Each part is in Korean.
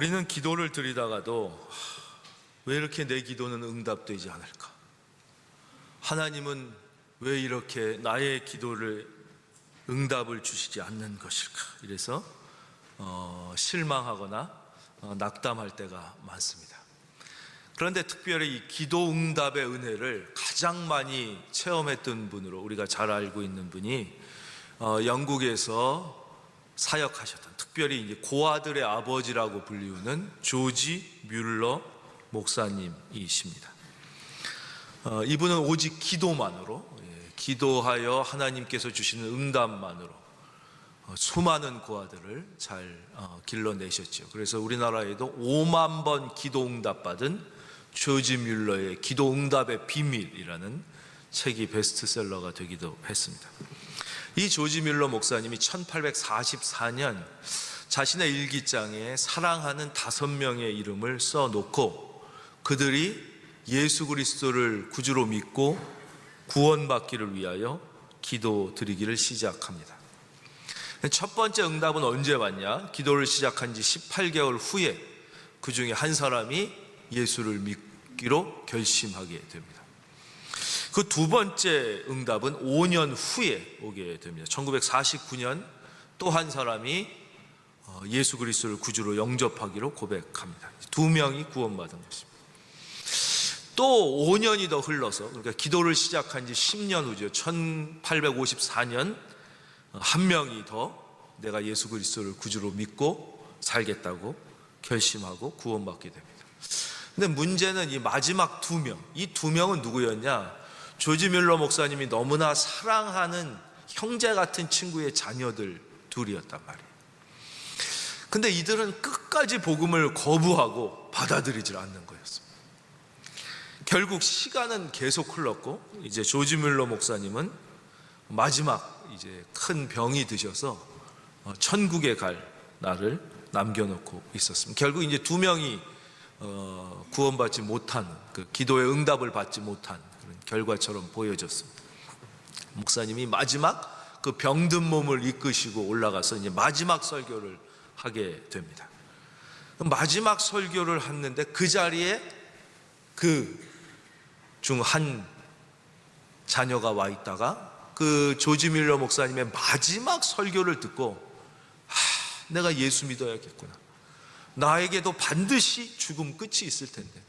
우리는 기도를 드리다가도 왜 이렇게 내 기도는 응답되지 않을까? 하나님은 왜 이렇게 나의 기도를 응답을 주시지 않는 것일까? 이래서 실망하거나 낙담할 때가 많습니다. 그런데 특별히 이 기도 응답의 은혜를 가장 많이 체험했던 분으로 우리가 잘 알고 있는 분이 영국에서 사역하셨던, 특별히 이제 고아들의 아버지라고 불리우는 조지 뮬러 목사님이십니다. 이분은 오직 기도만으로, 기도하여 하나님께서 주시는 응답만으로 수많은 고아들을 잘 길러내셨죠. 그래서 우리나라에도 5만 번 기도 응답받은 조지 뮬러의 기도 응답의 비밀이라는 책이 베스트셀러가 되기도 했습니다. 이 조지 뮬러 목사님이 1844년 자신의 일기장에 사랑하는 5명의 이름을 써놓고 그들이 예수 그리스도를 구주로 믿고 구원받기를 위하여 기도드리기를 시작합니다. 첫 번째 응답은 언제 왔냐? 기도를 시작한 지 18개월 후에 그 중에 한 사람이 예수를 믿기로 결심하게 됩니다. 그 두 번째 응답은 5년 후에 오게 됩니다. 1949년 또 한 사람이 예수 그리스도를 구주로 영접하기로 고백합니다. 2명이 구원받은 것입니다. 또 5년이 더 흘러서, 그러니까 기도를 시작한 지 10년 후죠. 1854년 한 명이 더 내가 예수 그리스도를 구주로 믿고 살겠다고 결심하고 구원받게 됩니다. 근데 문제는 이 마지막 2명, 이 2명은 누구였냐? 조지 뮬러 목사님이 너무나 사랑하는 형제 같은 친구의 자녀들 둘이었단 말이에요. 근데 이들은 끝까지 복음을 거부하고 받아들이질 않는 거였습니다. 결국 시간은 계속 흘렀고 이제 조지 뮬러 목사님은 마지막 이제 큰 병이 드셔서 천국에 갈 날을 남겨놓고 있었습니다. 결국 이제 2명이 구원받지 못한, 그 기도의 응답을 받지 못한 그런 결과처럼 보여졌습니다. 목사님이 마지막 그 병든 몸을 이끄시고 올라가서 이제 마지막 설교를 하게 됩니다. 마지막 설교를 했는데 그 자리에 그 중 한 자녀가 와 있다가 그 조지 뮬러 목사님의 마지막 설교를 듣고 내가 예수 믿어야겠구나. 나에게도 반드시 죽음 끝이 있을 텐데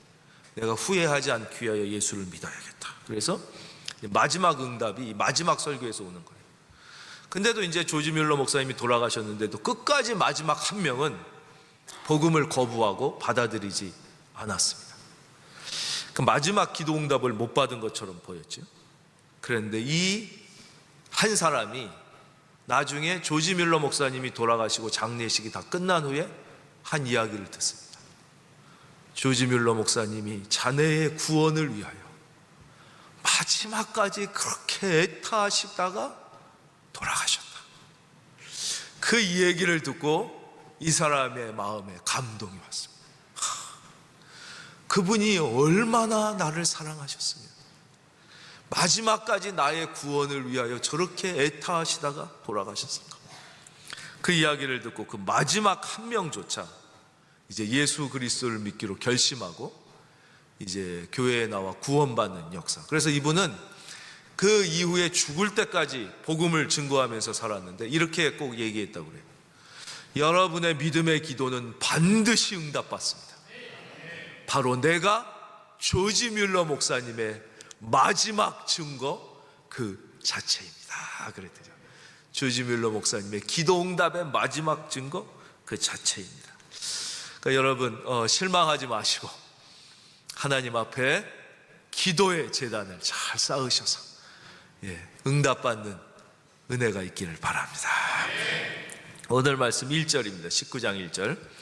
내가 후회하지 않기 위하여 예수를 믿어야겠다. 그래서 마지막 응답이 마지막 설교에서 오는 거예요. 근데도 이제 조지 뮬러 목사님이 돌아가셨는데도 끝까지 마지막 한 명은 복음을 거부하고 받아들이지 않았습니다. 그 마지막 기도 응답을 못 받은 것처럼 보였죠. 그런데 이 한 사람이 나중에 조지 뮬러 목사님이 돌아가시고 장례식이 다 끝난 후에 한 이야기를 듣습니다. 조지 뮬러 목사님이 자네의 구원을 위하여 마지막까지 그렇게 애타하시다가 돌아가셨다. 그 이야기를 듣고 이 사람의 마음에 감동이 왔습니다. 그분이 얼마나 나를 사랑하셨으면 마지막까지 나의 구원을 위하여 저렇게 애타하시다가 돌아가셨을까? 그 이야기를 듣고 그 마지막 한 명조차 이제 예수 그리스도를 믿기로 결심하고 이제 교회에 나와 구원받는 역사. 그래서 이분은 그 이후에 죽을 때까지 복음을 증거하면서 살았는데 이렇게 꼭 얘기했다고 그래요. 여러분의 믿음의 기도는 반드시 응답받습니다. 바로 내가 조지 뮬러 목사님의 마지막 증거 그 자체입니다. 그랬더니 조지 뮬러 목사님의 기도 응답의 마지막 증거 그 자체입니다. 그러니까 여러분 실망하지 마시고 하나님 앞에 기도의 제단을 잘 쌓으셔서 응답받는 은혜가 있기를 바랍니다. 오늘 말씀 1절입니다. 19장 1절.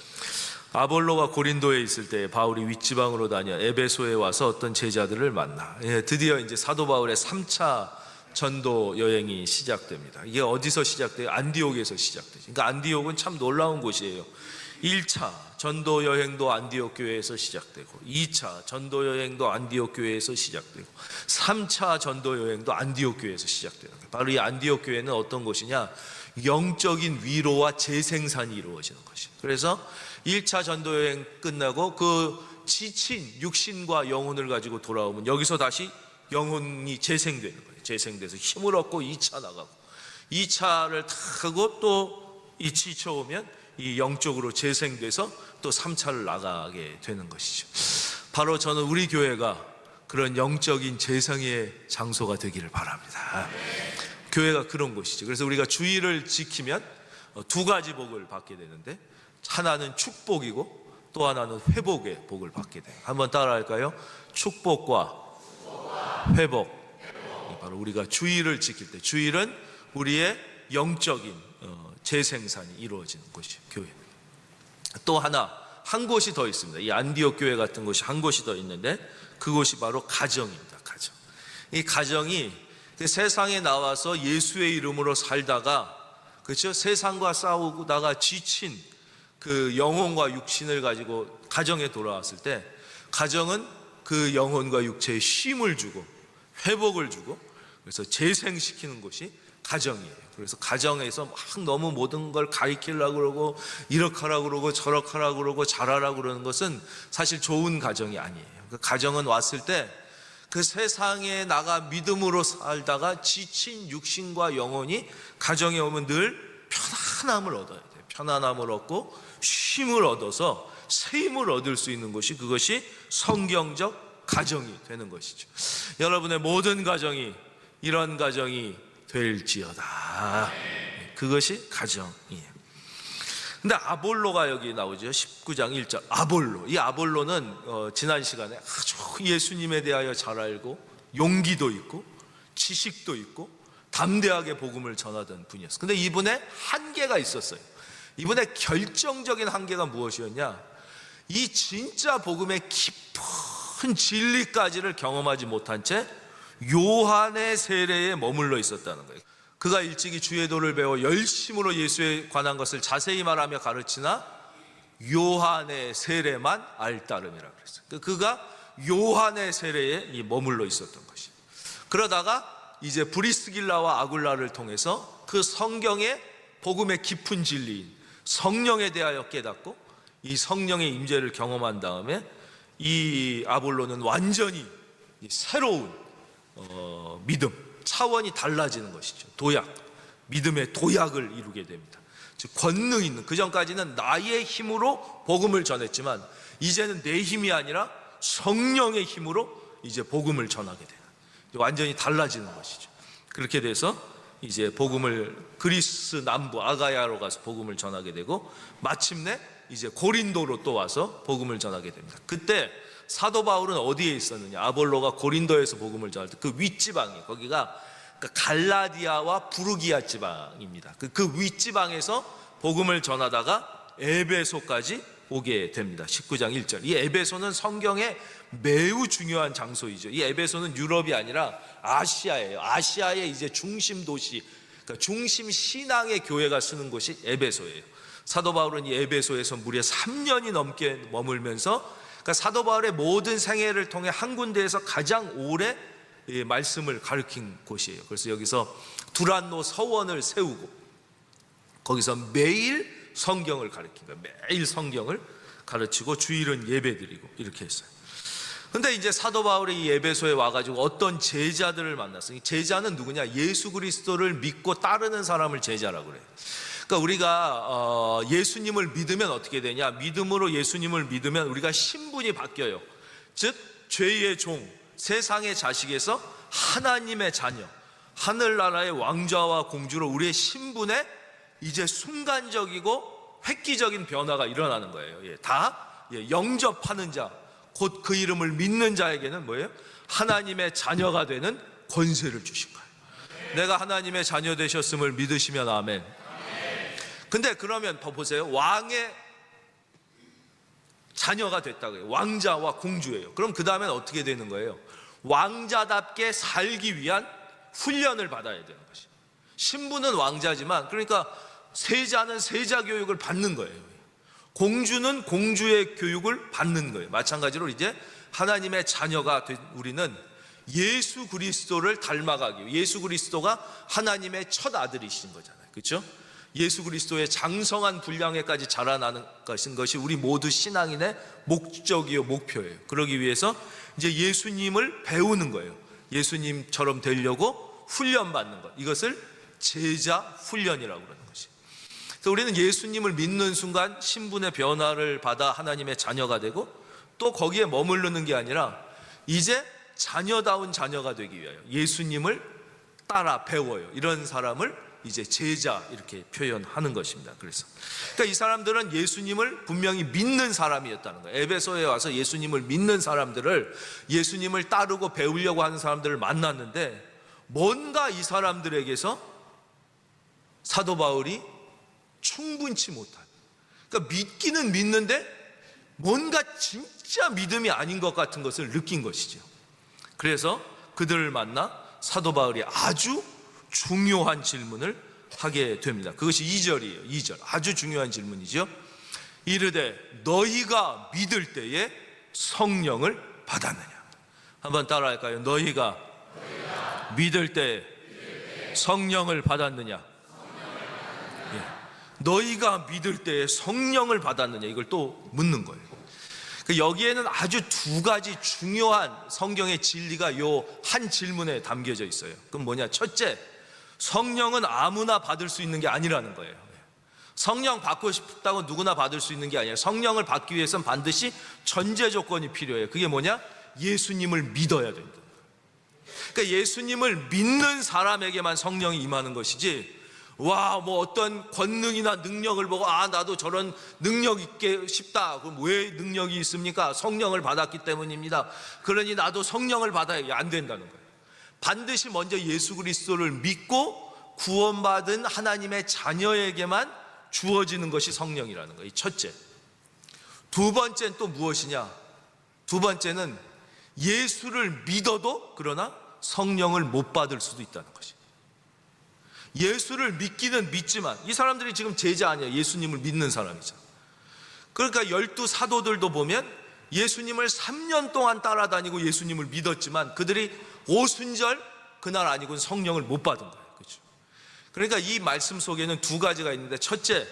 아볼로가 고린도에 있을 때 바울이 윗지방으로 다녀 에베소에 와서 어떤 제자들을 만나 드디어 이제 사도 바울의 3차 전도 여행이 시작됩니다. 이게 어디서 시작돼요? 안디옥에서 시작되죠. 그러니까 안디옥은 참 놀라운 곳이에요. 1차 전도 여행도 안디옥 교회에서 시작되고 2차 전도 여행도 안디옥 교회에서 시작되고 3차 전도 여행도 안디옥 교회에서 시작돼요. 바로 이 안디옥 교회는 어떤 곳이냐? 영적인 위로와 재생산이 이루어지는 것이에요. 그래서 1차 전도여행 끝나고 그 지친 육신과 영혼을 가지고 돌아오면 여기서 다시 영혼이 재생되는 거예요. 재생돼서 힘을 얻고 2차 나가고, 2차를 타고 또 이 지쳐오면 이 영적으로 재생돼서 또 3차를 나가게 되는 것이죠. 바로 저는 우리 교회가 그런 영적인 재생의 장소가 되기를 바랍니다. 교회가 그런 곳이죠. 그래서 우리가 주의를 지키면 두 가지 복을 받게 되는데, 하나는 축복이고 또 하나는 회복의 복을 받게 돼요. 한번 따라할까요? 축복과 회복. 바로 우리가 주의를 지킬 때, 주일은 우리의 영적인 재생산이 이루어지는 곳이에요. 교회. 또 하나, 한 곳이 더 있습니다. 이 안디옥 교회 같은 곳이 한 곳이 더 있는데, 그곳이 바로 가정입니다. 가정. 이 가정이 세상에 나와서 예수의 이름으로 살다가, 그렇죠? 세상과 싸우다가 지친 그 영혼과 육신을 가지고 가정에 돌아왔을 때, 가정은 그 영혼과 육체에 쉼을 주고 회복을 주고, 그래서 재생시키는 곳이 가정이에요. 그래서 가정에서 막 너무 모든 걸 가르치려고 그러고, 이렇게 하라고 그러고 저렇게 하라고 그러고 잘하라고 그러는 것은 사실 좋은 가정이 아니에요. 그 가정은 왔을 때 그 세상에 나가 믿음으로 살다가 지친 육신과 영혼이 가정에 오면 늘 편안함을 얻어야 돼요. 편안함을 얻고 쉼을 얻어서 새 힘을 얻을 수 있는 것이, 그것이 성경적 가정이 되는 것이죠. 여러분의 모든 가정이 이런 가정이 될지어다. 그것이 가정이에요. 근데 아볼로가 여기 나오죠. 19장 1절 아볼로. 이 아볼로는 지난 시간에 아주 예수님에 대하여 잘 알고 용기도 있고 지식도 있고 담대하게 복음을 전하던 분이었어요. 근데 이분의 한계가 있었어요. 이분의 결정적인 한계가 무엇이었냐? 이 진짜 복음의 깊은 진리까지를 경험하지 못한 채 요한의 세례에 머물러 있었다는 거예요. 그가 일찍이 주의 도를 배워 열심으로 예수에 관한 것을 자세히 말하며 가르치나 요한의 세례만 알따름이라고 그랬어요. 그가 요한의 세례에 머물러 있었던 것이에요. 그러다가 이제 브리스길라와 아굴라를 통해서 그 성경의 복음의 깊은 진리인 성령에 대하여 깨닫고 이 성령의 임재를 경험한 다음에 이 아볼로는 완전히 새로운 믿음, 차원이 달라지는 것이죠. 도약, 믿음의 도약을 이루게 됩니다. 즉 권능 있는, 그 전까지는 나의 힘으로 복음을 전했지만 이제는 내 힘이 아니라 성령의 힘으로 이제 복음을 전하게 되는, 완전히 달라지는 것이죠. 그렇게 돼서 이제 복음을 그리스 남부 아가야로 가서 복음을 전하게 되고, 마침내 이제 고린도로 또 와서 복음을 전하게 됩니다. 그때 사도 바울은 어디에 있었느냐? 아볼로가 고린도에서 복음을 전할 때 그 윗지방이, 거기가 갈라디아와 부르기아 지방입니다. 그 윗지방에서 복음을 전하다가 에베소까지 오게 됩니다. 19장 1절. 이 에베소는 성경에 매우 중요한 장소이죠. 이 에베소는 유럽이 아니라 아시아예요. 아시아의 이제 중심 도시, 그러니까 중심 신앙의 교회가 쓰는 곳이 에베소예요. 사도 바울은 이 에베소에서 무려 3년이 넘게 머물면서, 그러니까 사도 바울의 모든 생애를 통해 한 군데에서 가장 오래 말씀을 가르친 곳이에요. 그래서 여기서 두란노 서원을 세우고 거기서 매일 성경을 가르친 거예요. 매일 성경을 가르치고 주일은 예배드리고 이렇게 했어요. 근데 이제 사도 바울이 이 에베소에 와가지고 어떤 제자들을 만났어요. 제자는 누구냐? 예수 그리스도를 믿고 따르는 사람을 제자라고 그래요. 그러니까 우리가 예수님을 믿으면 어떻게 되냐? 믿음으로 예수님을 믿으면 우리가 신분이 바뀌어요. 즉 죄의 종, 세상의 자식에서 하나님의 자녀, 하늘나라의 왕자와 공주로 우리의 신분에 이제 순간적이고 획기적인 변화가 일어나는 거예요. 다 영접하는 자, 곧 그 이름을 믿는 자에게는 뭐예요? 하나님의 자녀가 되는 권세를 주신 거예요. 내가 하나님의 자녀 되셨음을 믿으시면 아멘. 근데 그러면 보세요. 왕의 자녀가 됐다고요. 왕자와 공주예요. 그럼 그 다음엔 어떻게 되는 거예요? 왕자답게 살기 위한 훈련을 받아야 되는 것이에요. 신부는 왕자지만, 그러니까 세자는 세자 교육을 받는 거예요. 공주는 공주의 교육을 받는 거예요. 마찬가지로 이제 하나님의 자녀가 된 우리는 예수 그리스도를 닮아가기 위해, 예수 그리스도가 하나님의 첫 아들이신 거잖아요. 그렇죠? 예수 그리스도의 장성한 분량에까지 자라나는 것이 우리 모두 신앙인의 목적이요 목표예요. 그러기 위해서 이제 예수님을 배우는 거예요. 예수님처럼 되려고 훈련받는 것, 이것을 제자 훈련이라고 그러는 것이. 그래서 우리는 예수님을 믿는 순간 신분의 변화를 받아 하나님의 자녀가 되고, 또 거기에 머무르는 게 아니라 이제 자녀다운 자녀가 되기 위하여 예수님을 따라 배워요. 이런 사람을 이제 제자 이렇게 표현하는 것입니다. 그러니까 이 사람들은 예수님을 분명히 믿는 사람이었다는 거예요. 에베소에 와서 예수님을 믿는 사람들을, 예수님을 따르고 배우려고 하는 사람들을 만났는데, 뭔가 이 사람들에게서 사도 바울이 충분치 못한, 그러니까 믿기는 믿는데 뭔가 진짜 믿음이 아닌 것 같은 것을 느낀 것이죠. 그래서 그들을 만나 사도 바울이 아주 중요한 질문을 하게 됩니다. 그것이 2절이에요. 2절, 아주 중요한 질문이죠. 이르되 너희가 믿을 때에 성령을 받았느냐. 한번 따라 할까요? 너희가 믿을 때에 성령을 받았느냐. 예. 너희가 믿을 때에 성령을 받았느냐, 이걸 또 묻는 거예요. 여기에는 아주 두 가지 중요한 성경의 진리가 요 한 질문에 담겨져 있어요. 그럼 뭐냐? 첫째, 성령은 아무나 받을 수 있는 게 아니라는 거예요. 성령 받고 싶다고 누구나 받을 수 있는 게 아니에요. 성령을 받기 위해서는 반드시 전제 조건이 필요해요. 그게 뭐냐? 예수님을 믿어야 된다. 그러니까 예수님을 믿는 사람에게만 성령이 임하는 것이지, 와, 뭐 어떤 권능이나 능력을 보고 나도 저런 능력 있게 싶다. 그럼 왜 능력이 있습니까? 성령을 받았기 때문입니다. 그러니 나도 성령을 받아야 안 된다는 거예요. 반드시 먼저 예수 그리스도를 믿고 구원받은 하나님의 자녀에게만 주어지는 것이 성령이라는 거예요. 첫째. 두 번째는 또 무엇이냐? 두 번째는 예수를 믿어도 그러나 성령을 못 받을 수도 있다는 것이. 예수를 믿기는 믿지만, 이 사람들이 지금 제자 아니야. 예수님을 믿는 사람이잖아. 그러니까 12 사도들도 보면 예수님을 3년 동안 따라다니고 예수님을 믿었지만 그들이 오순절 그날 아니고는 성령을 못 받은 거예요. 그렇죠? 그러니까 이 말씀 속에는 두 가지가 있는데, 첫째,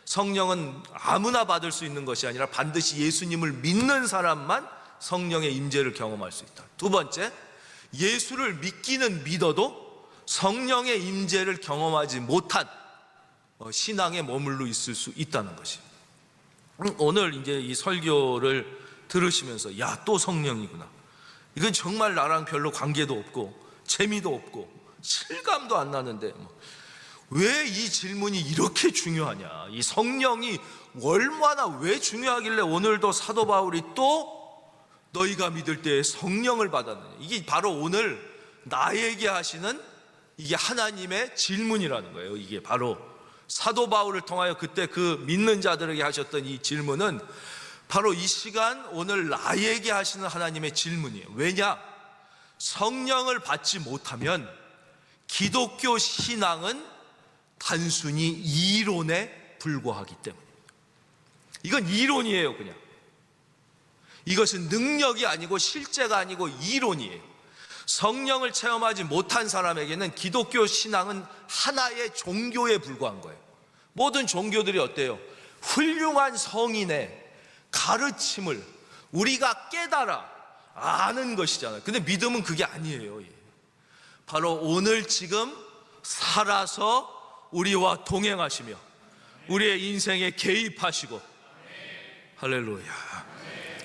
성령은 아무나 받을 수 있는 것이 아니라 반드시 예수님을 믿는 사람만 성령의 임재를 경험할 수 있다. 두 번째, 예수를 믿기는 믿어도 성령의 임재를 경험하지 못한 신앙에 머물러 있을 수 있다는 것이. 오늘 이제 이 설교를 들으시면서, 야, 또 성령이구나. 이건 정말 나랑 별로 관계도 없고 재미도 없고 실감도 안 나는데 왜 이 질문이 이렇게 중요하냐? 이 성령이 얼마나 왜 중요하길래 오늘도 사도 바울이 또 너희가 믿을 때에 성령을 받았느냐? 이게 바로 오늘 나에게 하시는 이게 하나님의 질문이라는 거예요. 이게 바로 사도 바울을 통하여 그때 그 믿는 자들에게 하셨던 이 질문은 바로 이 시간 오늘 나에게 하시는 하나님의 질문이에요. 왜냐? 성령을 받지 못하면 기독교 신앙은 단순히 이론에 불과하기 때문입니다. 이건 이론이에요. 그냥 이것은 능력이 아니고 실제가 아니고 이론이에요. 성령을 체험하지 못한 사람에게는 기독교 신앙은 하나의 종교에 불과한 거예요. 모든 종교들이 어때요? 훌륭한 성인의 가르침을 우리가 깨달아 아는 것이잖아요. 근데 믿음은 그게 아니에요. 바로 오늘 지금 살아서 우리와 동행하시며 우리의 인생에 개입하시고, 할렐루야.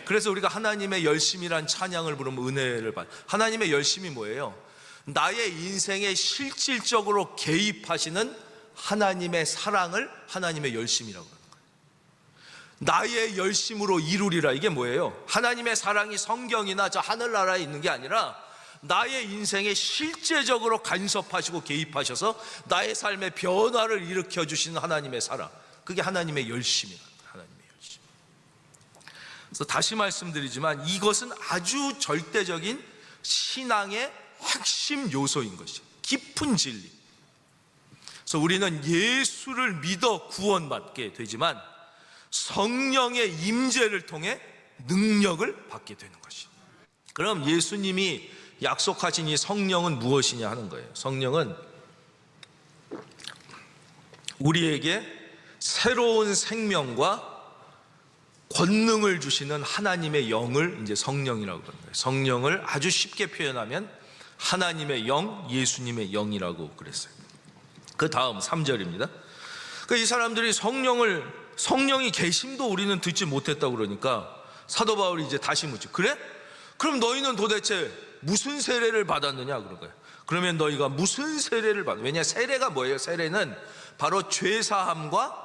그래서 우리가 하나님의 열심이란 찬양을 부르면 은혜를 받아요. 하나님의 열심이 뭐예요? 나의 인생에 실질적으로 개입하시는 하나님의 사랑을 하나님의 열심이라고 하는 거예요. 나의 열심으로 이루리라, 이게 뭐예요? 하나님의 사랑이 성경이나 저 하늘나라에 있는 게 아니라 나의 인생에 실제적으로 간섭하시고 개입하셔서 나의 삶의 변화를 일으켜주시는 하나님의 사랑, 그게 하나님의 열심이라는 거예요. 하나님의 열심. 그래서 다시 말씀드리지만 이것은 아주 절대적인 신앙의 핵심 요소인 것이에요. 깊은 진리. 그래서 우리는 예수를 믿어 구원받게 되지만 성령의 임재를 통해 능력을 받게 되는 것이에요. 그럼 예수님이 약속하신 이 성령은 무엇이냐 하는 거예요. 성령은 우리에게 새로운 생명과 권능을 주시는 하나님의 영을 이제 성령이라고 그러는 거예요. 성령을 아주 쉽게 표현하면 하나님의 영, 예수님의 영이라고 그랬어요. 그 다음 3절입니다. 그러니까 이 사람들이 성령이 계심도 우리는 듣지 못했다고 그러니까 사도 바울이 이제 다시 묻죠. 그래? 그럼 너희는 도대체 무슨 세례를 받았느냐 그런 거예요. 그러면 너희가 무슨 세례를 왜냐 세례가 뭐예요? 세례는 바로 죄사함과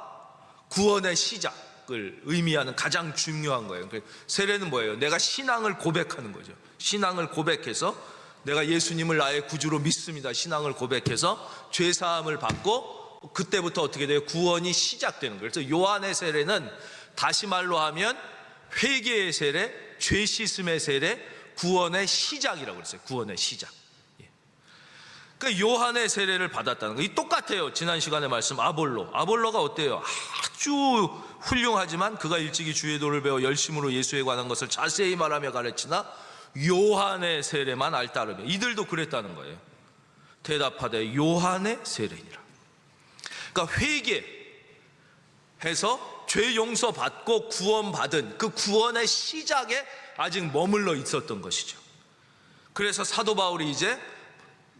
구원의 시작을 의미하는 가장 중요한 거예요. 세례는 뭐예요? 내가 신앙을 고백하는 거죠. 신앙을 고백해서 내가 예수님을 나의 구주로 믿습니다. 신앙을 고백해서 죄사함을 받고 그때부터 어떻게 돼요? 구원이 시작되는 거예요. 그래서 요한의 세례는 다시 말로 하면 회개의 세례, 죄 씻음의 세례, 구원의 시작이라고 그랬어요. 구원의 시작. 그러니까 요한의 세례를 받았다는 거. 이 똑같아요. 지난 시간에 말씀 아볼로가 어때요? 아주 훌륭하지만 그가 일찍이 주의 도를 배워 열심으로 예수에 관한 것을 자세히 말하며 가르치나 요한의 세례만 알따르며 이들도 그랬다는 거예요. 대답하되 요한의 세례니라. 그러니까 회개해서 죄 용서 받고 구원받은 그 구원의 시작에 아직 머물러 있었던 것이죠. 그래서 사도 바울이 이제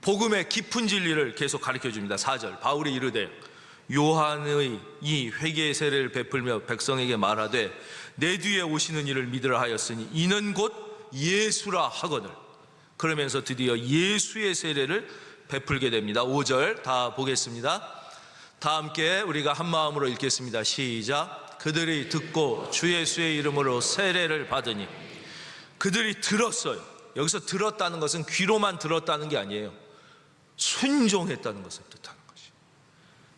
복음의 깊은 진리를 계속 가르쳐 줍니다. 4절 바울이 이르되 요한의 이 회개의 세례를 베풀며 백성에게 말하되 내 뒤에 오시는 이를 믿으라 하였으니 이는 곧 예수라 하거늘. 그러면서 드디어 예수의 세례를 베풀게 됩니다. 5절 다 보겠습니다. 다 함께 우리가 한 마음으로 읽겠습니다. 시작. 그들이 듣고 주 예수의 이름으로 세례를 받으니 그들이 들었어요. 여기서 들었다는 것은 귀로만 들었다는 게 아니에요. 순종했다는 것을 뜻하는 것이.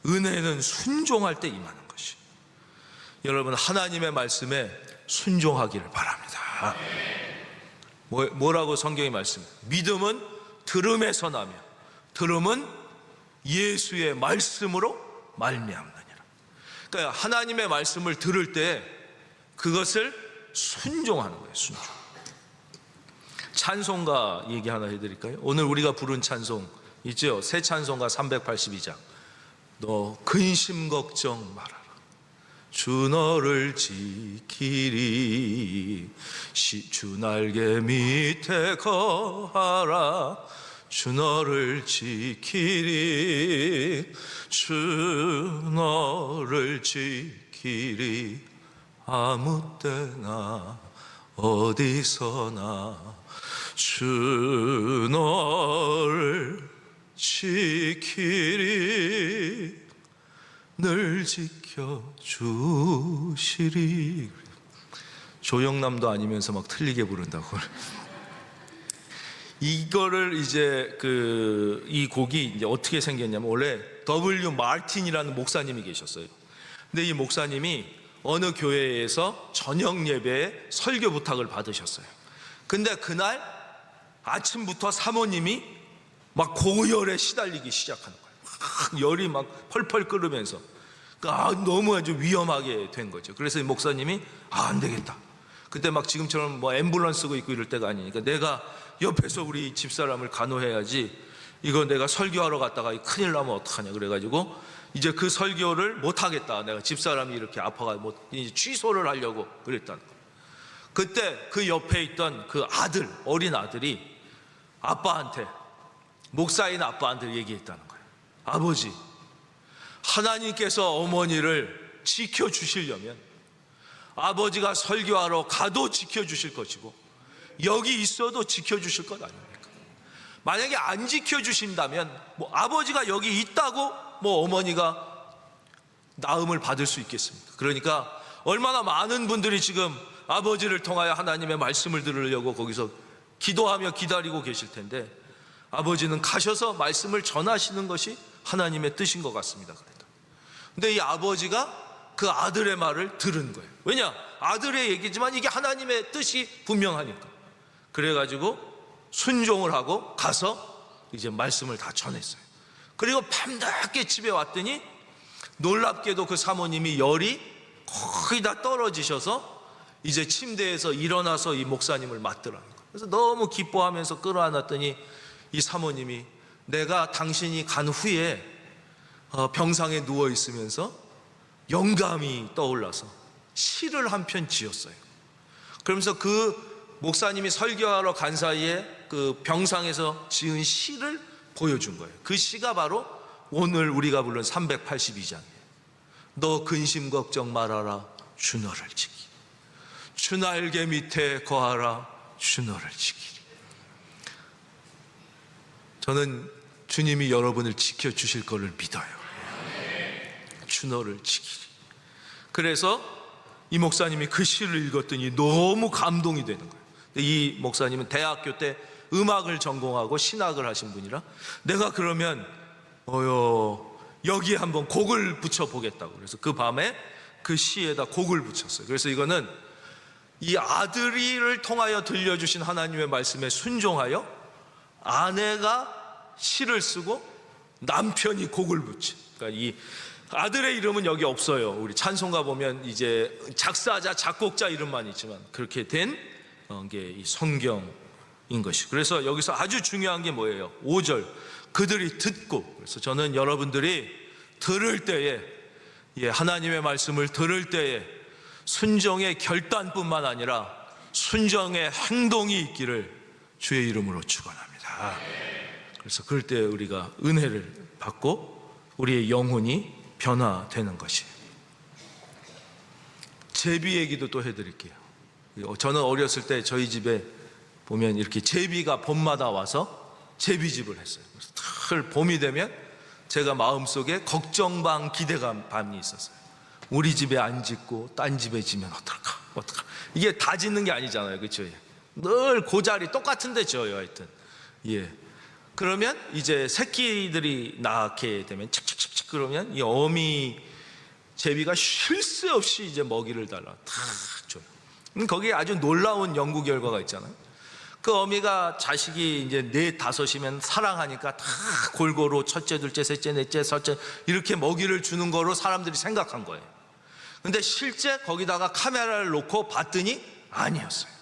은혜는 순종할 때 임하는 것이. 여러분 하나님의 말씀에 순종하기를 바랍니다. 뭐라고 성경이 말씀해요? 믿음은 들음에서 나며 들음은 예수의 말씀으로 말미암느니라. 그러니까 하나님의 말씀을 들을 때 그것을 순종하는 거예요. 순종. 찬송가 얘기 하나 해드릴까요? 오늘 우리가 부른 찬송 있죠? 새 찬송가 382장. 너 근심 걱정 말아라. 주 너를 지키리. 주 날개 밑에 거하라. 주 너를 지키리. 주 너를 지키리. 아무 때나 어디서나 주 너를 지키리. 늘 지켜주시리. 조영남도 아니면서 막 틀리게 부른다고. 이거를 이제 이 곡이 이제 어떻게 생겼냐면 원래 W 마틴이라는 목사님이 계셨어요. 근데 이 목사님이 어느 교회에서 저녁 예배에 설교 부탁을 받으셨어요. 근데 그날 아침부터 사모님이 막 고열에 시달리기 시작하는 거예요. 막 열이 막 펄펄 끓으면서 너무 아주 위험하게 된 거죠. 그래서 이 목사님이 안 되겠다. 그때 막 지금처럼 뭐 앰뷸런스가 있고 이럴 때가 아니니까 내가 옆에서 우리 집사람을 간호해야지. 이거 내가 설교하러 갔다가 큰일 나면 어떡하냐. 그래가지고 이제 그 설교를 못 하겠다. 내가 집사람이 이렇게 아파가지고 이제 취소를 하려고 그랬다는 거예요. 그때 그 옆에 있던 그 어린 아들이 아빠한테, 목사인 아빠한테 얘기했다는 거예요. 아버지, 하나님께서 어머니를 지켜주시려면 아버지가 설교하러 가도 지켜주실 것이고 여기 있어도 지켜주실 것 아닙니까? 만약에 안 지켜주신다면 아버지가 여기 있다고 어머니가 나음을 받을 수 있겠습니까? 그러니까 얼마나 많은 분들이 지금 아버지를 통하여 하나님의 말씀을 들으려고 거기서 기도하며 기다리고 계실 텐데 아버지는 가셔서 말씀을 전하시는 것이 하나님의 뜻인 것 같습니다. 근데 이 아버지가 그 아들의 말을 들은 거예요. 왜냐? 아들의 얘기지만 이게 하나님의 뜻이 분명하니까. 그래가지고 순종을 하고 가서 이제 말씀을 다 전했어요. 그리고 밤늦게 집에 왔더니 놀랍게도 그 사모님이 열이 거의 다 떨어지셔서 이제 침대에서 일어나서 이 목사님을 맞더라는 거예요. 그래서 너무 기뻐하면서 끌어안았더니 이 사모님이 내가 당신이 간 후에 병상에 누워 있으면서 영감이 떠올라서 시를 한 편 지었어요. 그러면서 그 목사님이 설교하러 간 사이에 그 병상에서 지은 시를 보여준 거예요. 그 시가 바로 오늘 우리가 부른 382장이에요. 너 근심 걱정 말아라, 주 너를 지키리. 주 날개 밑에 거하라, 주 너를 지키리. 저는 주님이 여러분을 지켜주실 것을 믿어요. 주 너를 지키리. 그래서 이 목사님이 그 시를 읽었더니 너무 감동이 되는 거예요. 이 목사님은 대학교 때 음악을 전공하고 신학을 하신 분이라 내가 그러면 여기에 한번 곡을 붙여보겠다고. 그래서 그 밤에 그 시에다 곡을 붙였어요. 그래서 이거는 이 아들이를 통하여 들려주신 하나님의 말씀에 순종하여 아내가 시를 쓰고 남편이 곡을 붙인, 그러니까 이 아들의 이름은 여기 없어요. 우리 찬송가 보면 이제 작사자, 작곡자 이름만 있지만 그렇게 된 게 이 성경인 것이. 그래서 여기서 아주 중요한 게 뭐예요? 5절 그들이 듣고. 그래서 저는 여러분들이 들을 때에, 하나님의 말씀을 들을 때에 순종의 결단뿐만 아니라 순종의 행동이 있기를 주의 이름으로 축원합니다. 그래서 그럴 때 우리가 은혜를 받고 우리의 영혼이 변화되는 것이에요. 제비 얘기도 또 해드릴게요. 저는 어렸을 때 저희 집에 보면 이렇게 제비가 봄마다 와서 제비집을 했어요. 그래서 늘 봄이 되면 제가 마음속에 걱정 반 기대감 반이 있었어요. 우리 집에 안 짓고 딴 집에 지면 어떨까? 이게 다 짓는 게 아니잖아요, 그렇죠? 늘 그 자리 똑같은데 져요, 하여튼. 그러면 이제 새끼들이 낳게 되면 착착착착 그러면 이 어미 제비가 쉴 새 없이 이제 먹이를 달라 다 줘요. 거기에 아주 놀라운 연구 결과가 있잖아요. 그 어미가 자식이 이제 4, 5이면 사랑하니까 다 골고루 첫째, 둘째, 셋째, 넷째, 섯째 이렇게 먹이를 주는 거로 사람들이 생각한 거예요. 근데 실제 거기다가 카메라를 놓고 봤더니 아니었어요.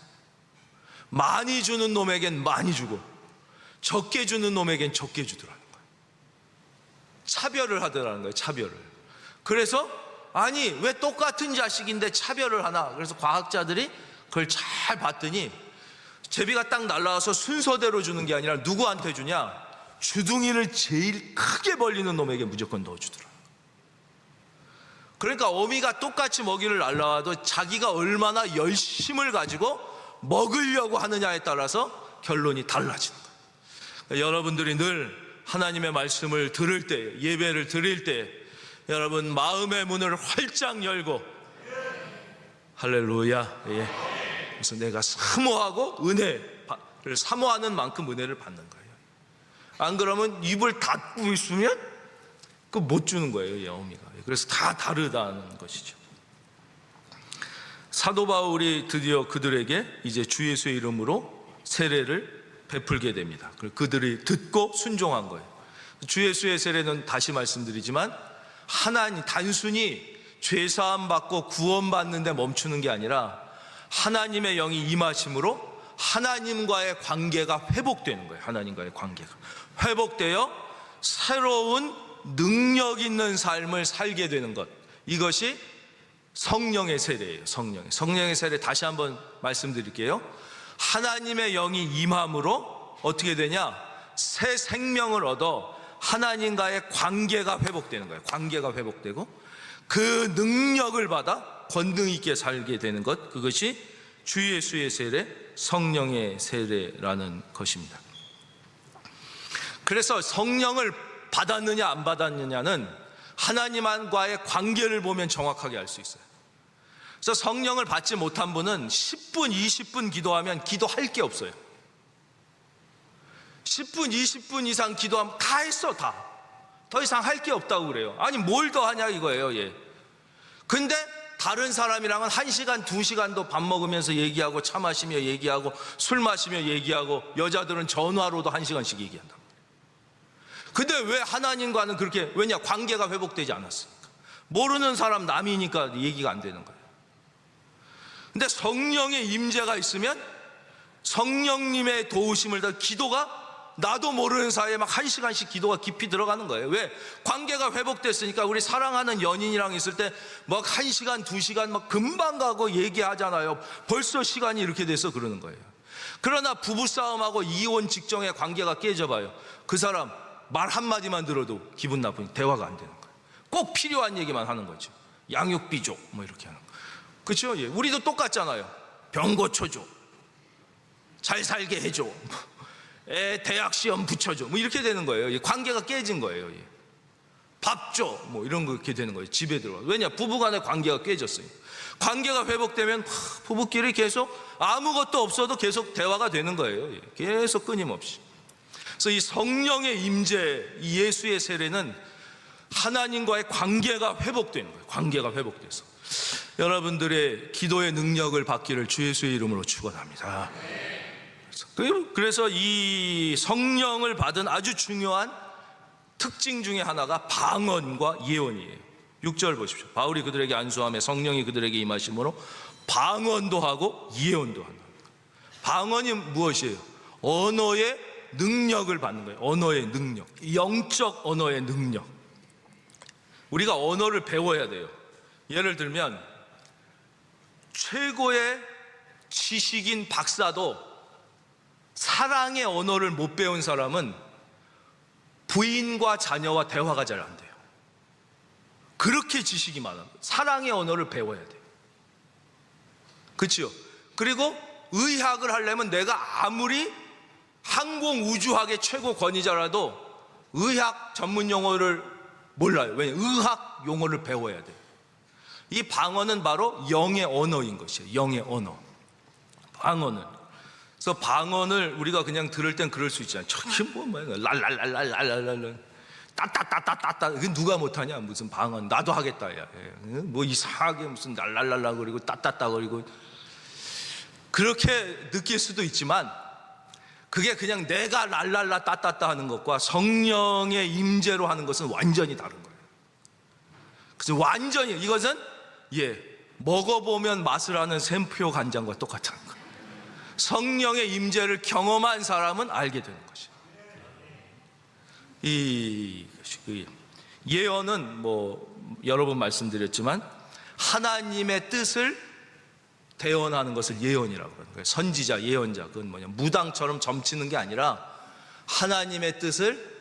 많이 주는 놈에겐 많이 주고 적게 주는 놈에겐 적게 주더라는 거예요. 차별을 하더라는 거예요, 차별을. 그래서 아니 왜 똑같은 자식인데 차별을 하나. 그래서 과학자들이 그걸 잘 봤더니 제비가 딱 날라와서 순서대로 주는 게 아니라 누구한테 주냐? 주둥이를 제일 크게 벌리는 놈에게 무조건 넣어주더라. 그러니까 어미가 똑같이 먹이를 날라와도 자기가 얼마나 열심을 가지고 먹으려고 하느냐에 따라서 결론이 달라지는 거예요. 그러니까 여러분들이 늘 하나님의 말씀을 들을 때, 예배를 드릴 때 여러분 마음의 문을 활짝 열고 할렐루야. 그래서 내가 사모하고 은혜를 사모하는 만큼 은혜를 받는 거예요. 안 그러면 입을 닫고 있으면 그 못 주는 거예요, 어미가. 그래서 다 다르다는 것이죠. 사도 바울이 드디어 그들에게 이제 주 예수의 이름으로 세례를 베풀게 됩니다. 그들이 듣고 순종한 거예요. 주 예수의 세례는 다시 말씀드리지만 하나님 단순히 죄사함 받고 구원받는 데 멈추는 게 아니라 하나님의 영이 임하심으로 하나님과의 관계가 회복되는 거예요. 하나님과의 관계가 회복되어 새로운 능력 있는 삶을 살게 되는 것, 이것이 성령의 세례예요. 성령의 세례 다시 한번 말씀드릴게요. 하나님의 영이 임함으로 어떻게 되냐? 새 생명을 얻어 하나님과의 관계가 회복되는 거예요. 관계가 회복되고 그 능력을 받아 권능 있게 살게 되는 것, 그것이 주 예수의 세례, 성령의 세례라는 것입니다. 그래서 성령을 받았느냐 안 받았느냐는 하나님과의 관계를 보면 정확하게 알 수 있어요. 그래서 성령을 받지 못한 분은 10분, 20분 기도하면 기도할 게 없어요. 10분, 20분 이상 기도하면 다 했어, 다. 더 이상 할 게 없다고 그래요. 아니 뭘 더 하냐 이거예요. 근데 다른 사람이랑은 1시간, 2시간도 밥 먹으면서 얘기하고 차 마시며 얘기하고 술 마시며 얘기하고 여자들은 전화로도 1시간씩 얘기한다. 근데 왜 하나님과는 그렇게, 왜냐? 관계가 회복되지 않았으니까. 모르는 사람 남이니까 얘기가 안 되는 거예요. 근데 성령의 임재가 있으면 성령님의 도우심을 다 기도가 나도 모르는 사이에 막 1시간씩 기도가 깊이 들어가는 거예요. 왜? 관계가 회복됐으니까. 우리 사랑하는 연인이랑 있을 때 막 1시간, 2시간 막 금방 가고 얘기하잖아요. 벌써 시간이 이렇게 돼서 그러는 거예요. 그러나 부부싸움하고 이혼 직전에 관계가 깨져봐요. 그 사람 말 한마디만 들어도 기분 나쁘니 대화가 안 되는 거예요. 꼭 필요한 얘기만 하는 거죠. 양육비줘 뭐 이렇게 하는 거. 그렇죠? 예. 우리도 똑같잖아요. 병 고쳐줘, 잘 살게 해줘, 애 대학 시험 붙여줘, 뭐 이렇게 되는 거예요. 관계가 깨진 거예요. 밥 줘, 뭐 이런 거 이렇게 되는 거예요. 집에 들어가. 왜냐? 부부간의 관계가 깨졌어요. 관계가 회복되면 부부끼리 계속 아무것도 없어도 계속 대화가 되는 거예요. 계속 끊임없이. 그래서 이 성령의 임재, 이 예수의 세례는 하나님과의 관계가 회복되는 거예요. 관계가 회복돼서 여러분들의 기도의 능력을 받기를 주 예수의 이름으로 축원합니다. 그래서 이 성령을 받은 아주 중요한 특징 중에 하나가 방언과 예언이에요. 6절 보십시오. 바울이 그들에게 안수하며 성령이 그들에게 임하심으로 방언도 하고 예언도 한다. 방언이 무엇이에요? 언어의 능력을 받는 거예요. 언어의 능력, 영적 언어의 능력. 우리가 언어를 배워야 돼요. 예를 들면 최고의 지식인 박사도 사랑의 언어를 못 배운 사람은 부인과 자녀와 대화가 잘 안 돼요. 그렇게 지식이 많아요. 사랑의 언어를 배워야 돼요. 그렇죠? 그리고 의학을 하려면 내가 아무리 항공우주학의 최고 권위자라도 의학 전문 용어를 몰라요. 왜냐하면 의학 용어를 배워야 돼요. 이 방언은 바로 영의 언어인 것이에요. 영의 언어. 방언은. 그래서 방언을 우리가 그냥 들을 땐 그럴 수 있잖아요. 저게 뭐야? 랄랄랄랄랄랄랄. 따따따따따따. 이게 누가 못하냐? 무슨 방언. 나도 하겠다. 야. 뭐 이상하게 무슨 랄랄랄라 그리고 따따따 그리고. 그렇게 느낄 수도 있지만 그게 그냥 내가 랄랄라 따따따 하는 것과 성령의 임재로 하는 것은 완전히 다른 거예요. 그래서 완전히 이것은 먹어보면 맛을 아는 샘표 간장과 똑같은 거예요. 성령의 임재를 경험한 사람은 알게 되는 것이에요. 이 예언은 뭐 여러 번 말씀드렸지만 하나님의 뜻을 대언하는 것을 예언이라고 하는 거예요. 선지자, 예언자, 그건 뭐냐, 무당처럼 점치는 게 아니라 하나님의 뜻을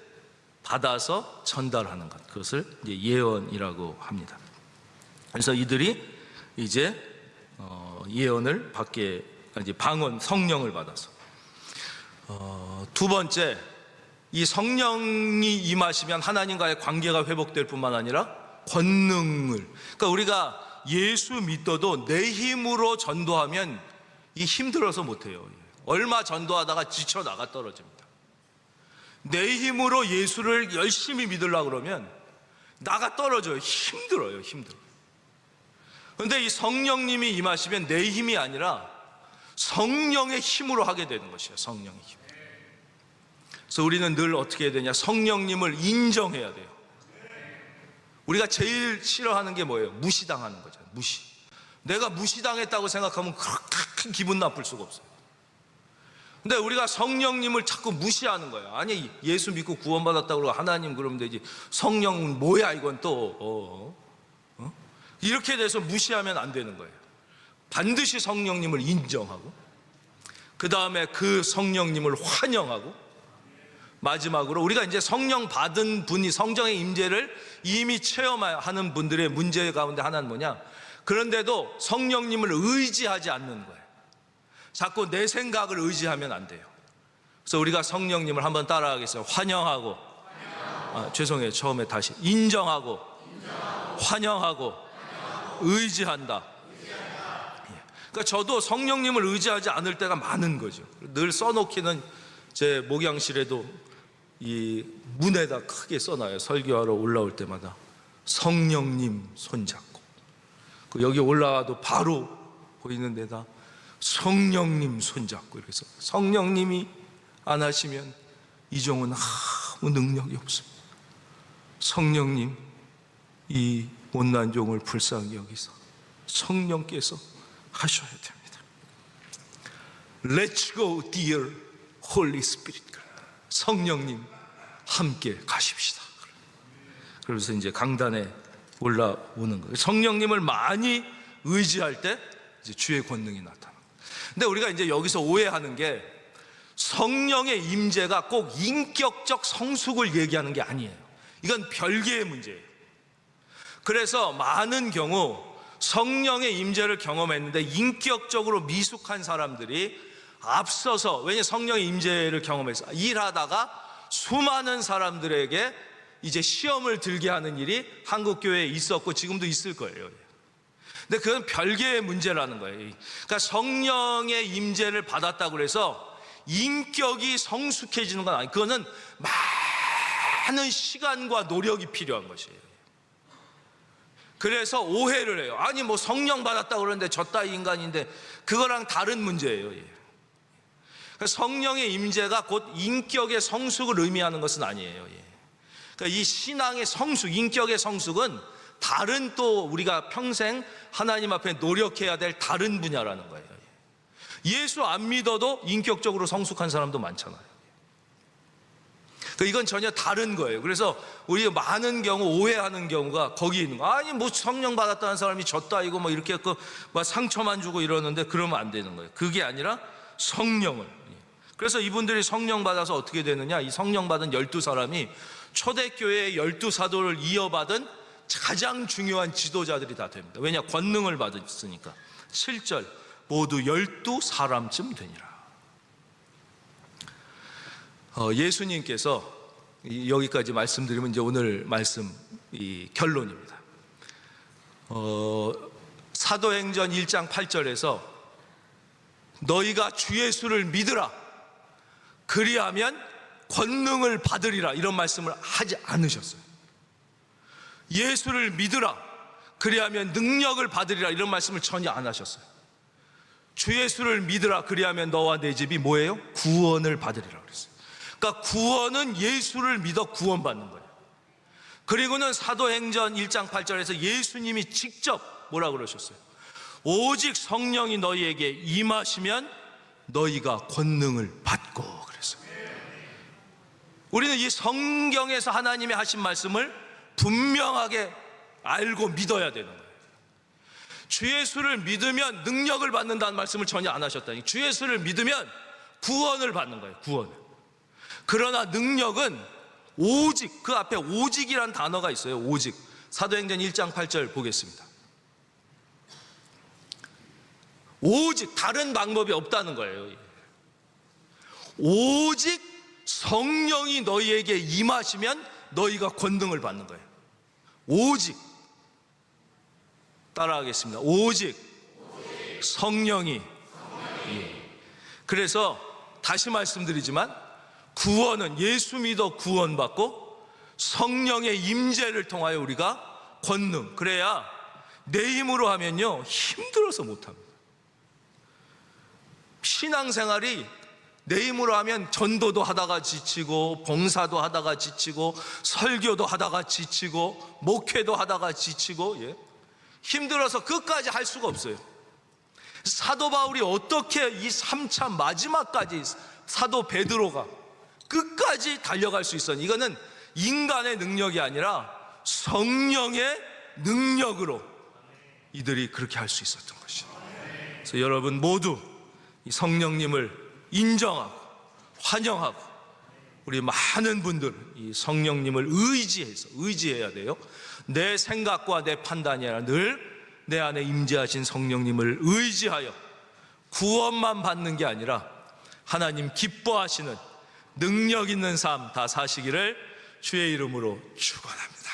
받아서 전달하는 것, 그것을 이제 예언이라고 합니다. 그래서 이들이 이제 예언을 받게, 이제 방언, 성령을 받아서. 두 번째, 이 성령이 임하시면 하나님과의 관계가 회복될 뿐만 아니라 권능을, 그러니까 우리가 예수 믿어도 내 힘으로 전도하면 이 힘들어서 못해요. 얼마 전도하다가 지쳐 나가 떨어집니다. 내 힘으로 예수를 열심히 믿으려고 그러면 나가 떨어져요. 힘들어요. 그런데 이 성령님이 임하시면 내 힘이 아니라 성령의 힘으로 하게 되는 것이에요. 성령의 힘. 그래서 우리는 늘 어떻게 해야 되냐? 성령님을 인정해야 돼요. 우리가 제일 싫어하는 게 뭐예요? 무시당하는 거잖아요. 무시. 내가 무시당했다고 생각하면 그렇게 기분 나쁠 수가 없어요. 근데 우리가 성령님을 자꾸 무시하는 거예요. 아니, 예수 믿고 구원받았다고 그러고 하나님 그러면 되지. 성령은 뭐야 이건 또. 이렇게 돼서 무시하면 안 되는 거예요. 반드시 성령님을 인정하고, 그 다음에 그 성령님을 환영하고, 마지막으로 우리가 이제 성령 받은 분이 성령의 임재를 이미 체험하는 분들의 문제 가운데 하나는 뭐냐? 그런데도 성령님을 의지하지 않는 거예요. 자꾸 내 생각을 의지하면 안 돼요. 그래서 우리가 성령님을 한번 따라하겠어요. 환영하고, 죄송해요. 처음에 다시. 인정하고, 환영하고, 의지한다. 그러니까 저도 성령님을 의지하지 않을 때가 많은 거죠. 늘 써놓기는 제 목양실에도 이 문에다 크게 써놔요. 설교하러 올라올 때마다 성령님 손잡고, 여기 올라와도 바로 보이는 데다 성령님 손잡고, 이렇게 해서 성령님이 안 하시면 이 종은 아무 능력이 없습니다. 성령님, 이 못난 종을 불쌍히 여기서 성령께서 하셔야 됩니다. Let's go, dear Holy Spirit. 성령님 함께 가십시다. 그러면서 이제 강단에 올라오는 거예요. 성령님을 많이 의지할 때 이제 주의 권능이 나타나. 근데 우리가 이제 여기서 오해하는 게 성령의 임재가 꼭 인격적 성숙을 얘기하는 게 아니에요. 이건 별개의 문제예요. 그래서 많은 경우 성령의 임재를 경험했는데 인격적으로 미숙한 사람들이 앞서서, 왜냐 성령의 임재를 경험해서 일하다가 수많은 사람들에게 이제 시험을 들게 하는 일이 한국 교회에 있었고 지금도 있을 거예요. 근데 그건 별개의 문제라는 거예요. 그러니까 성령의 임재를 받았다고 해서 인격이 성숙해지는 건 아니에요. 그거는 많은 시간과 노력이 필요한 것이에요. 그래서 오해를 해요. 아니 뭐 성령 받았다고 그러는데 저 따위 인간인데, 그거랑 다른 문제예요. 성령의 임재가 곧 인격의 성숙을 의미하는 것은 아니에요. 그러니까 이 신앙의 성숙, 인격의 성숙은 다른, 또 우리가 평생 하나님 앞에 노력해야 될 다른 분야라는 거예요. 예수 안 믿어도 인격적으로 성숙한 사람도 많잖아요. 이건 전혀 다른 거예요. 그래서 우리 많은 경우 오해하는 경우가 거기 있는 거예요. 아니 뭐 성령 받았다는 사람이 졌다 이거 뭐 이렇게 했고 막 상처만 주고 이러는데, 그러면 안 되는 거예요. 그게 아니라 성령을. 그래서 이분들이 성령 받아서 어떻게 되느냐, 이 성령 받은 12사람이 초대교회의 12사도를 이어받은 가장 중요한 지도자들이 다 됩니다. 왜냐, 권능을 받았으니까. 7절, 모두 12사람쯤 되니라. 예수님께서 여기까지 말씀드리면 이제 오늘 말씀 이 결론입니다. 사도행전 1장 8절에서 너희가 주 예수를 믿으라, 그리하면 권능을 받으리라, 이런 말씀을 하지 않으셨어요. 예수를 믿으라, 그리하면 능력을 받으리라, 이런 말씀을 전혀 안 하셨어요. 주 예수를 믿으라, 그리하면 너와 내 집이 뭐예요? 구원을 받으리라 그랬어요. 그러니까 구원은 예수를 믿어 구원받는 거예요. 그리고는 사도행전 1장 8절에서 예수님이 직접 뭐라 그러셨어요? 오직 성령이 너희에게 임하시면 너희가 권능을 받고 그랬어요. 우리는 이 성경에서 하나님이 하신 말씀을 분명하게 알고 믿어야 되는 거예요. 주 예수를 믿으면 능력을 받는다는 말씀을 전혀 안 하셨다니. 주 예수를 믿으면 구원을 받는 거예요. 구원을. 그러나 능력은 오직, 그 앞에 오직이란 단어가 있어요. 오직. 사도행전 1장 8절 보겠습니다. 오직, 다른 방법이 없다는 거예요. 오직 성령이 너희에게 임하시면 너희가 권능을 받는 거예요. 오직. 따라하겠습니다. 오직 성령이. 그래서 다시 말씀드리지만 구원은 예수 믿어 구원받고 성령의 임재를 통하여 우리가 권능, 그래야 내 힘으로 하면요 힘들어서 못합니다. 신앙생활이 내 힘으로 하면 전도도 하다가 지치고, 봉사도 하다가 지치고, 설교도 하다가 지치고, 목회도 하다가 지치고, 힘들어서 끝까지 할 수가 없어요. 사도 바울이 어떻게 이 3차 마지막까지 사도 베드로가 끝까지 달려갈 수 있었니? 이거는 인간의 능력이 아니라 성령의 능력으로 이들이 그렇게 할 수 있었던 것이죠. 그래서 여러분 모두 이 성령님을 인정하고 환영하고, 우리 많은 분들 이 성령님을 의지해야 돼요. 내 생각과 내 판단이 아니라 늘 내 안에 임재하신 성령님을 의지하여 구원만 받는 게 아니라 하나님 기뻐하시는 능력 있는 삶 다 사시기를 주의 이름으로 축원합니다.